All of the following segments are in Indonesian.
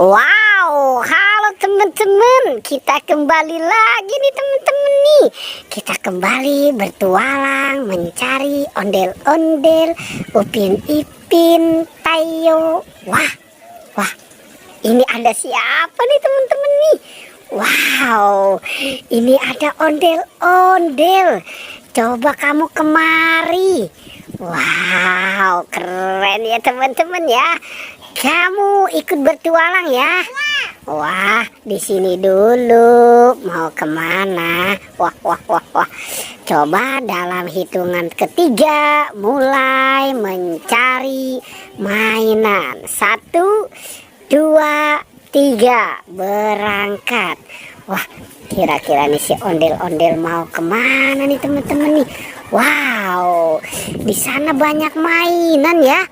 Wow, halo teman-teman, kita kembali lagi nih teman-teman nih. Kita kembali bertualang mencari ondel-ondel, Upin Ipin, Tayo. Wah, ini ada siapa nih teman-teman nih? Wow, ini ada ondel-ondel. Coba kamu kemari. Wow, keren ya teman-teman ya. Kamu ikut bertualang ya? Wah, di sini dulu. Mau kemana? Wah. Coba dalam hitungan ketiga mulai mencari mainan. 1, 2, 3 berangkat. Wah, kira-kira nih si ondel-ondel mau kemana nih teman-teman nih? Wow, di sana banyak mainan ya.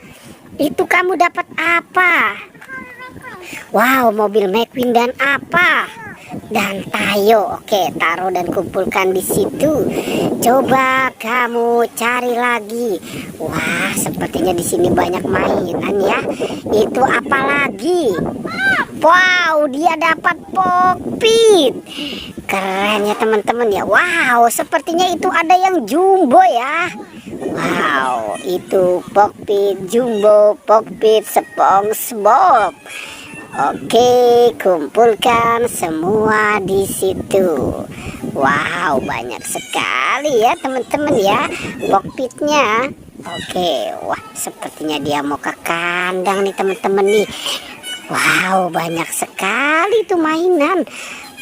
Itu kamu dapat apa? Wow, mobil McQueen dan apa? Dan Tayo. Oke, taruh dan kumpulkan di situ. Coba kamu cari lagi. Wah, sepertinya di sini banyak mainan ya. Itu apa lagi? Wow, dia dapat Pokpit. Keren ya teman-teman ya. Wow, sepertinya itu ada yang jumbo ya. Wow, itu Pokpit jumbo, Pokpit SpongeBob. Oke, kumpulkan semua di situ. Wow, banyak sekali ya teman-teman ya Pokpitnya. Oke, wah sepertinya dia mau ke kandang nih teman-teman nih. Wow, banyak sekali tuh mainan.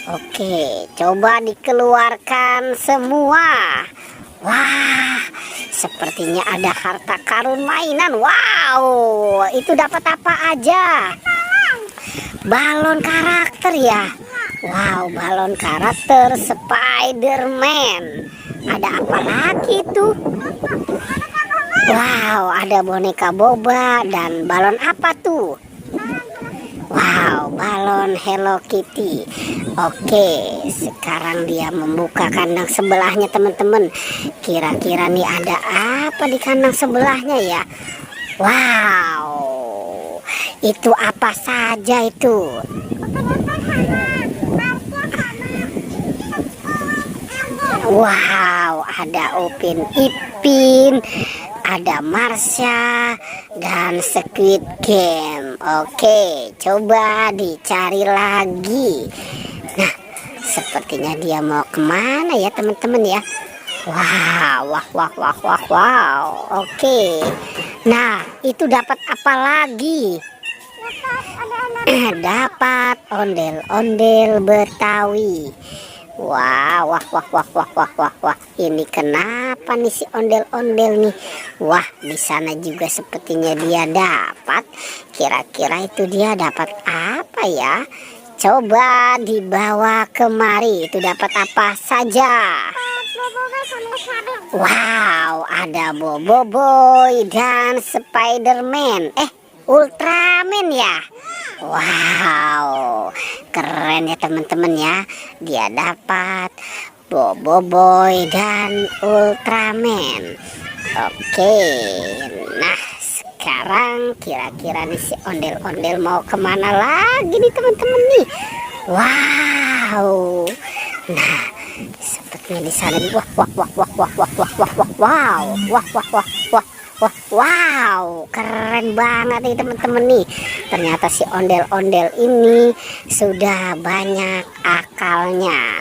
Oke, coba dikeluarkan semua. Wah, sepertinya ada harta karun mainan. Wow, itu dapat apa aja? Balon karakter ya. Wow, balon karakter Spider-Man. Ada apa lagi tuh? Wow, ada boneka boba dan balon apa tuh? Wow, balon Hello Kitty. Oke, sekarang dia membuka kandang sebelahnya teman-teman. Kira-kira nih ada apa di kandang sebelahnya ya? Wow, itu apa saja itu? Wow, ada Upin Ipin, ada Marsha dan Squid Game. Oke, coba dicari lagi. Nah, sepertinya dia mau kemana ya teman-teman ya? Wow. Oke. Nah, itu dapat apa lagi? Dapat ondel-ondel Betawi. Wah. Ini kenapa nih si ondel-ondel nih? Wah, di sana juga sepertinya dia dapat. Kira-kira itu dia dapat apa ya? Coba dibawa kemari. Itu dapat apa saja? Wow, ada Boboiboy dan Spider-Man. Ultraman ya? Wow, keren ya teman-teman ya. Dia dapat Boboiboy dan Ultraman. Oke, nah sekarang kira-kira nih si ondel-ondel mau kemana lagi nih teman-teman nih? Wow, nah sepertinya di sana nih. Wow, keren banget nih teman-teman nih. Ternyata si ondel-ondel ini sudah banyak akalnya.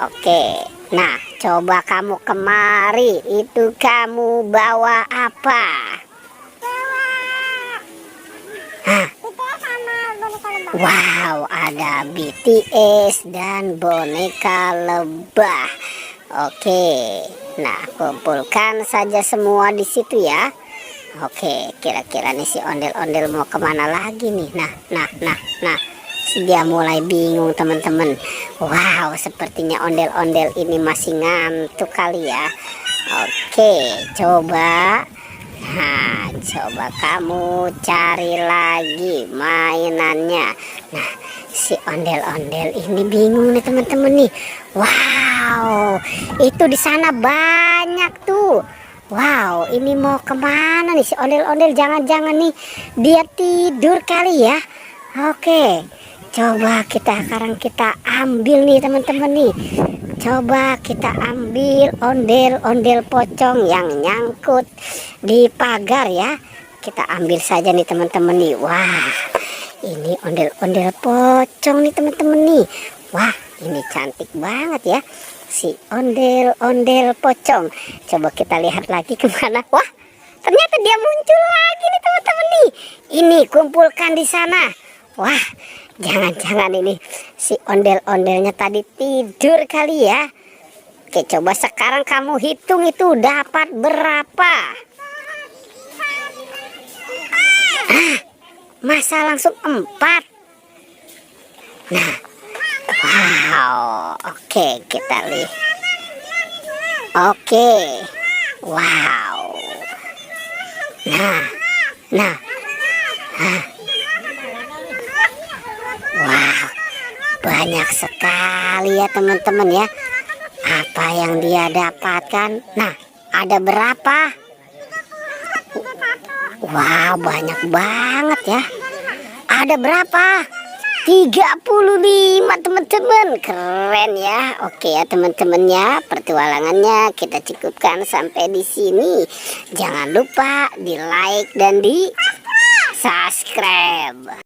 Oke, nah coba kamu kemari. Itu kamu bawa apa? Wow, ada BTS dan boneka lebah. Oke, nah kumpulkan saja semua di situ ya. Oke, kira-kira nih si ondel-ondel mau kemana lagi nih? Nah, dia mulai bingung teman-teman. Wow, sepertinya ondel-ondel ini masih ngantuk kali ya. Oke, coba kamu cari lagi mainannya. Nah, si ondel-ondel ini bingung nih teman-teman nih. Wow, itu di sana banyak tuh. Wow, ini mau kemana nih si ondel-ondel? Jangan-jangan nih dia tidur kali ya. Oke, Coba sekarang kita ambil nih teman-teman nih. Coba kita ambil ondel-ondel pocong yang nyangkut di pagar ya. Kita ambil saja nih teman-teman nih. Wah, ini ondel-ondel pocong nih teman-teman nih. Wah, ini cantik banget ya, si ondel-ondel pocong. Coba kita lihat lagi kemana. Wah, ternyata dia muncul lagi nih teman-teman nih. Ini kumpulkan di sana. Wah, jangan-jangan ini si ondel-ondelnya tadi tidur kali ya. Oke, coba sekarang kamu hitung itu dapat berapa. Masa langsung 4? Nah, wow, oke kita lihat. Oke, wow. Nah. Wow, banyak sekali ya teman-teman ya. Apa yang dia dapatkan? Nah, ada berapa? Wow, banyak banget ya. Ada berapa? 35 teman-teman. Keren ya. Oke ya teman-temannya, pertualangannya kita cukupkan sampai di sini. Jangan lupa di like dan di subscribe.